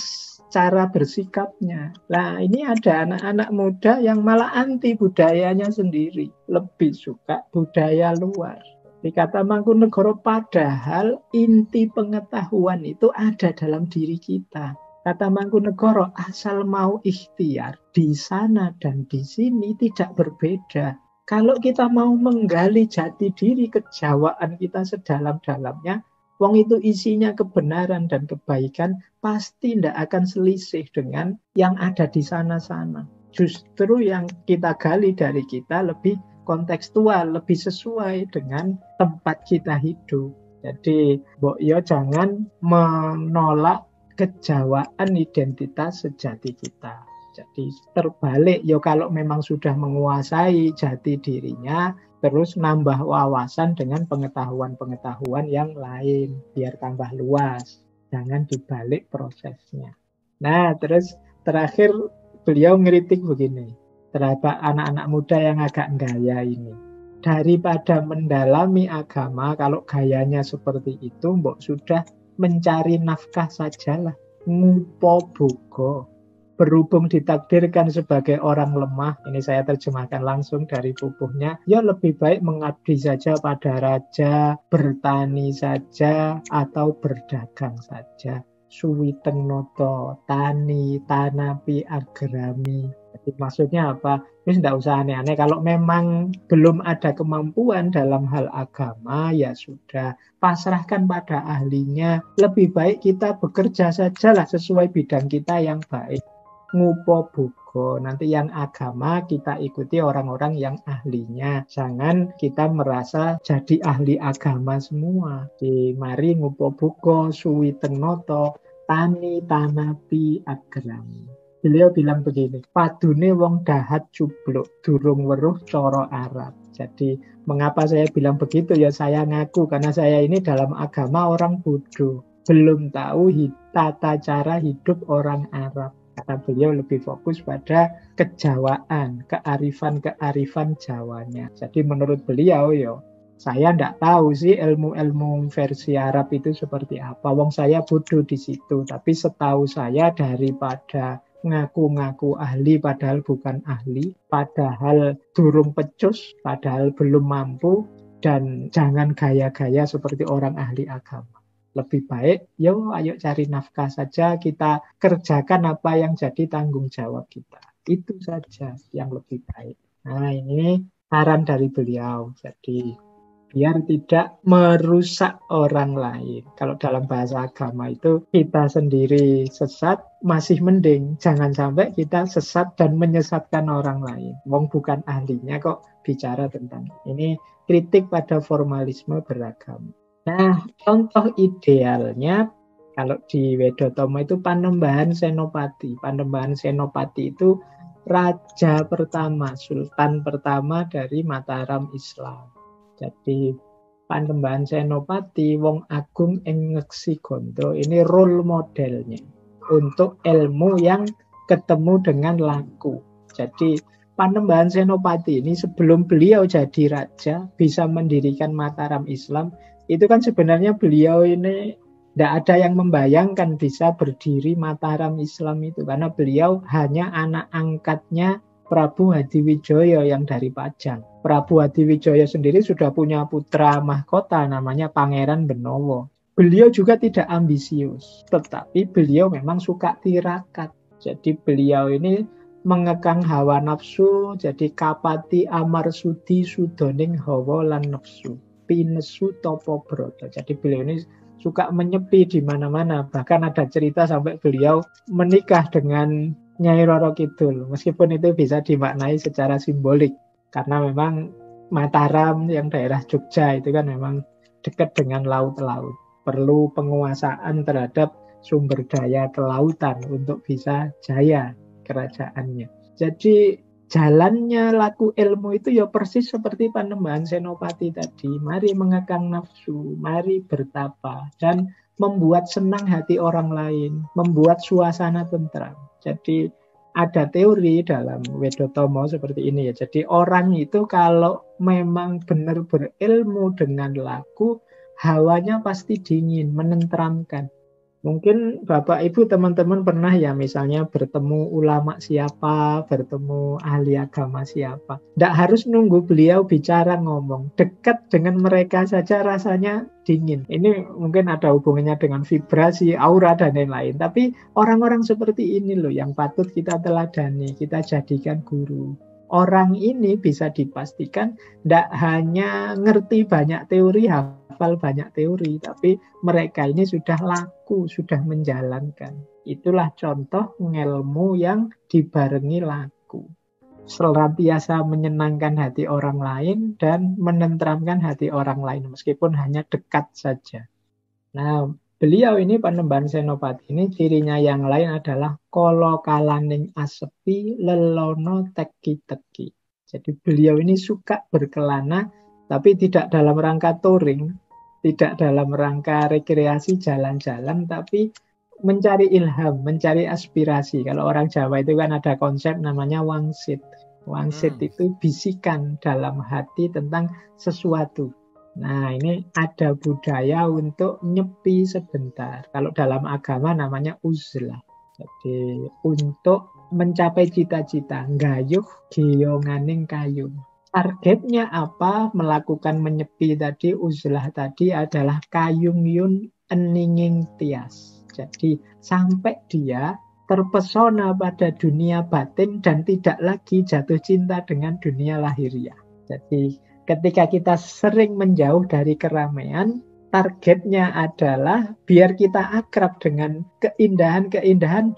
cara bersikapnya. Nah, ini ada anak-anak muda yang malah anti budayanya sendiri. Lebih suka budaya luar. Dikata Mangkunegoro, padahal inti pengetahuan itu ada dalam diri kita. Kata Mangkunegoro, asal mau ikhtiar di sana dan di sini tidak berbeda. Kalau kita mau menggali jati diri kejawaan kita sedalam-dalamnya, wong itu isinya kebenaran dan kebaikan, pasti tidak akan selisih dengan yang ada di sana-sana. Justru yang kita gali dari kita lebih kontekstual, lebih sesuai dengan tempat kita hidup. Jadi, mbok yo jangan menolak kejawaan identitas sejati kita. Jadi terbalik, kalau memang sudah menguasai jati dirinya, terus nambah wawasan dengan pengetahuan-pengetahuan yang lain, biar tambah luas. Jangan dibalik prosesnya. Nah, terus terakhir beliau ngeritik begini, terhadap anak-anak muda yang agak gaya ini. Daripada mendalami agama, kalau gayanya seperti itu, mbok sudah mencari nafkah sajalah, ngupo bugo. Berhubung ditakdirkan sebagai orang lemah, ini saya terjemahkan langsung dari bukunya, ya lebih baik mengabdi saja pada raja, bertani saja, atau berdagang saja. Suwiteng noto, tani, tanapi, agrami. Jadi maksudnya apa? Ini tidak usah aneh-aneh. Kalau memang belum ada kemampuan dalam hal agama, ya sudah, pasrahkan pada ahlinya. Lebih baik kita bekerja sajalah sesuai bidang kita yang baik. Ngupo bugo, nanti yang agama kita ikuti orang-orang yang ahlinya. Jangan kita merasa jadi ahli agama semua. Di mari ngupo bugo, suwi tenoto, tani tanapi agrami. Beliau bilang begini, padune wong dahat cubluk, durung weruh coro Arab. Jadi mengapa saya bilang begitu, ya saya ngaku karena saya ini dalam agama orang bodoh, belum tahu tata cara hidup orang Arab. Kata beliau lebih fokus pada kejawaan, kearifan Jawanya. Jadi menurut beliau, saya tidak tahu sih ilmu-ilmu versi Arab itu seperti apa. Wong saya bodoh di situ. Tapi setahu saya daripada ngaku-ngaku ahli padahal bukan ahli, padahal durung pecus, padahal belum mampu, dan jangan gaya-gaya seperti orang ahli agama. Lebih baik, ayo cari nafkah saja, kita kerjakan apa yang jadi tanggung jawab kita. Itu saja yang lebih baik. Nah, ini saran dari beliau. Jadi biar tidak merusak orang lain. Kalau dalam bahasa agama itu kita sendiri sesat masih mending. Jangan sampai kita sesat dan menyesatkan orang lain. Wong bukan ahlinya kok bicara tentang ini. Kritik pada formalisme beragama. Nah, contoh idealnya kalau di Wedotama itu Panembahan Senopati. Panembahan Senopati itu raja pertama, sultan pertama dari Mataram Islam. Jadi Panembahan Senopati wong agung ing Ngeksiganda ini role modelnya untuk ilmu yang ketemu dengan laku. Jadi Panembahan Senopati ini sebelum beliau jadi raja bisa mendirikan Mataram Islam, itu kan sebenarnya beliau ini tidak ada yang membayangkan bisa berdiri Mataram Islam itu, karena beliau hanya anak angkatnya Prabu Hadiwijaya yang dari Pajang. Prabu Hadiwijaya sendiri sudah punya putra mahkota namanya Pangeran Benowo. Beliau juga tidak ambisius, tetapi beliau memang suka tirakat. Jadi beliau ini mengekang hawa nafsu, jadi kapati amar sudi sudoning hawa lan nafsu. Pinesu topo broto. Jadi beliau ini suka menyepi di mana-mana. Bahkan ada cerita sampai beliau menikah dengan Nyai Roro Kidul, meskipun itu bisa dimaknai secara simbolik, karena memang Mataram yang daerah Jogja itu kan memang dekat dengan laut-laut, perlu penguasaan terhadap sumber daya kelautan untuk bisa jaya kerajaannya. Jadi jalannya laku ilmu itu ya persis seperti Panembahan Senopati tadi, mari mengekang nafsu, mari bertapa, dan membuat senang hati orang lain, membuat suasana tentram. Jadi ada teori dalam Wedotama seperti ini ya. Jadi orang itu kalau memang benar berilmu dengan laku, hawanya pasti dingin, menenteramkan. Mungkin Bapak Ibu teman-teman pernah ya misalnya bertemu ulama siapa, bertemu ahli agama siapa. Tidak harus nunggu beliau bicara ngomong. Dekat dengan mereka saja rasanya dingin. Ini mungkin ada hubungannya dengan vibrasi, aura dan lain-lain. Tapi orang-orang seperti ini loh yang patut kita teladani, kita jadikan guru. Orang ini bisa dipastikan tidak hanya ngerti banyak teori, hafal banyak teori, tapi mereka ini sudah laku, sudah menjalankan. Itulah contoh ilmu yang dibarengi laku. Senantiasa menyenangkan hati orang lain dan menenteramkan hati orang lain, meskipun hanya dekat saja. Nah, beliau ini Panembahan Senopati ini cirinya yang lain adalah kala kalaning asepi lelono teki-teki. Jadi beliau ini suka berkelana tapi tidak dalam rangka touring, tidak dalam rangka rekreasi jalan-jalan, tapi mencari ilham, mencari aspirasi. Kalau orang Jawa itu kan ada konsep namanya wangsit. Wangsit itu bisikan dalam hati tentang sesuatu. Nah, ini ada budaya untuk nyepi sebentar. Kalau dalam agama namanya uzlah. Jadi untuk mencapai cita-cita, gayuh geyonganing kayung. Targetnya apa? Melakukan menyepi tadi, uzlah tadi adalah kayung yun eninging tias. Jadi sampai dia terpesona pada dunia batin dan tidak lagi jatuh cinta dengan dunia lahiriah. Jadi ketika kita sering menjauh dari keramaian, targetnya adalah biar kita akrab dengan keindahan-keindahan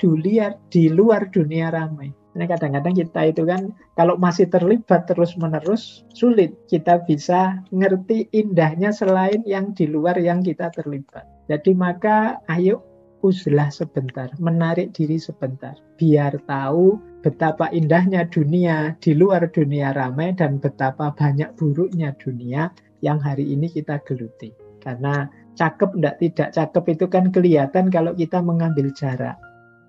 di luar dunia ramai. Nah, kadang-kadang kita itu kan kalau masih terlibat terus-menerus, sulit kita bisa ngerti indahnya selain yang di luar yang kita terlibat. Jadi maka ayo uzlah sebentar, menarik diri sebentar, biar tahu betapa indahnya dunia di luar dunia ramai dan betapa banyak buruknya dunia yang hari ini kita geluti. Karena cakep tidak cakep itu kan kelihatan kalau kita mengambil jarak.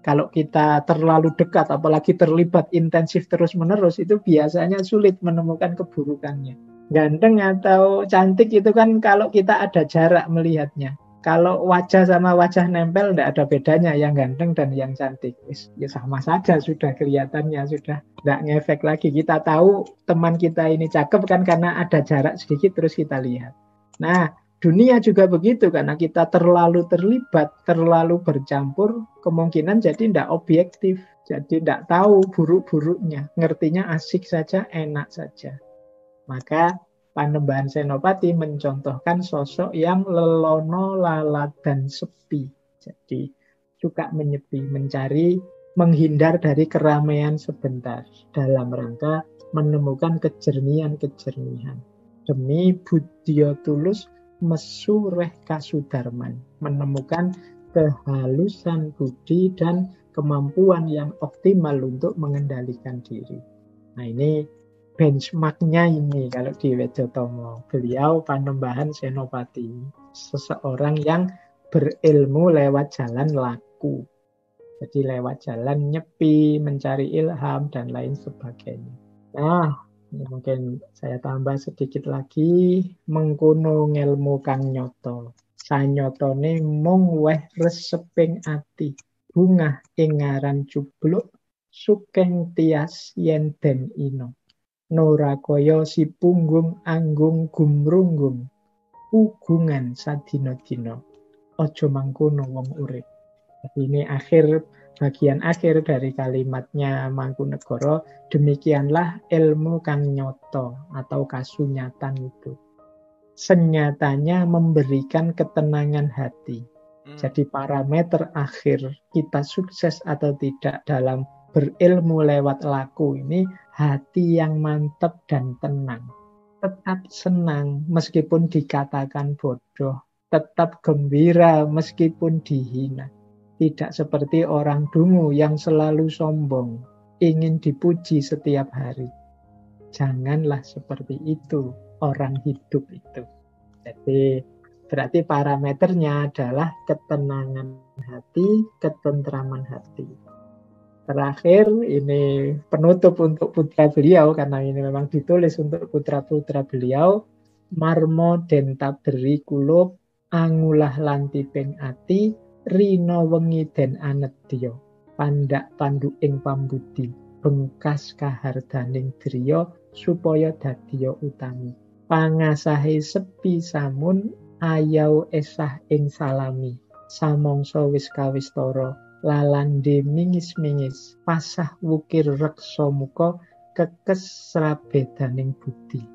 Kalau kita terlalu dekat, apalagi terlibat intensif terus-menerus, itu biasanya sulit menemukan keburukannya. Ganteng atau cantik itu kan kalau kita ada jarak melihatnya. Kalau wajah sama wajah nempel tidak ada bedanya, yang ganteng dan yang cantik. Ya sama saja, sudah kelihatannya, sudah tidak ngefek lagi. Kita tahu teman kita ini cakep kan karena ada jarak sedikit terus kita lihat. Nah, dunia juga begitu, karena kita terlalu terlibat, terlalu bercampur, kemungkinan jadi tidak objektif. Jadi tidak tahu buruk-buruknya, ngertinya asik saja, enak saja. Maka Panembahan Senopati mencontohkan sosok yang lelono, lalat, dan sepi. Jadi suka menyepi, mencari, menghindar dari keramaian sebentar dalam rangka menemukan kejernihan-kejernihan. Demi Budya Tulus mesureh kasudarman, menemukan kehalusan budi dan kemampuan yang optimal untuk mengendalikan diri. Nah, ini benchmarknya ini kalau di Wedotomo. Beliau Panembahan Senopati, seseorang yang berilmu lewat jalan laku. Jadi lewat jalan nyepi, mencari ilham, dan lain sebagainya. Nah, mungkin saya tambah sedikit lagi. Mengkono ngelmu kang nyoto. Sanyotone mung weh reseping ati. Bungah ingaran cubluk. Sukeng tias yen den ino. Norakoyo si punggung anggung gumrunggung. Ugungan sadino-dino. Ojo mangkono wong urip. Jadi ini bagian akhir dari kalimatnya Mangkunegoro. Demikianlah ilmu kang nyoto atau kasunyatan itu. Senyatanya memberikan ketenangan hati. Jadi parameter akhir kita sukses atau tidak dalam berilmu lewat laku ini, hati yang mantap dan tenang. Tetap senang meskipun dikatakan bodoh. Tetap gembira meskipun dihina. Tidak seperti orang dungu yang selalu sombong, ingin dipuji setiap hari. Janganlah seperti itu orang hidup itu. Jadi berarti parameternya adalah ketenangan hati, ketentraman hati. Terakhir, ini penutup untuk putra beliau, karena ini memang ditulis untuk putra-putra beliau. Marmo denta beri kulub, angulah lantiping ati, rino wengi den anedya, pandak pandu ing pambudi, bengkas kahardaning driya, supaya dadiya utami. Pangasahe sepi samun, ayau esah ing salami, samangsa wis kawistara, lalande mingis-mingis, pasah wukir reksa muka, kekes srabedaning budi.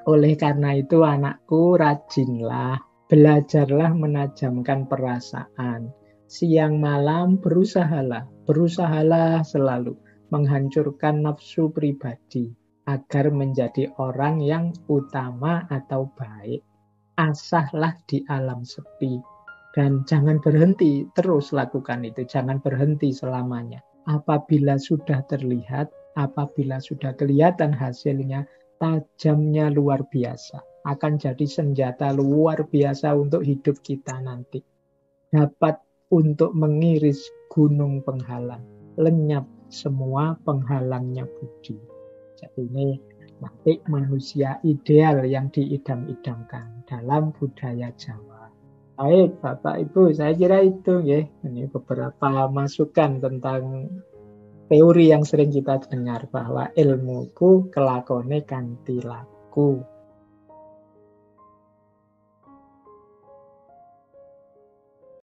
Oleh karena itu anakku, rajinlah, belajarlah menajamkan perasaan. Siang malam berusahalah selalu menghancurkan nafsu pribadi agar menjadi orang yang utama atau baik. Asahlah di alam sepi. Dan jangan berhenti, terus lakukan itu. Jangan berhenti selamanya. Apabila sudah terlihat, apabila sudah kelihatan hasilnya, tajamnya luar biasa. Akan jadi senjata luar biasa untuk hidup kita nanti. Dapat untuk mengiris gunung penghalang. Lenyap semua penghalangnya budi. Jadi ini nanti manusia ideal yang diidam-idamkan dalam budaya Jawa. Baik, Bapak Ibu, saya kira itu ya. Ini beberapa masukan tentang teori yang sering kita dengar bahwa ilmuku kelakone kanthi laku.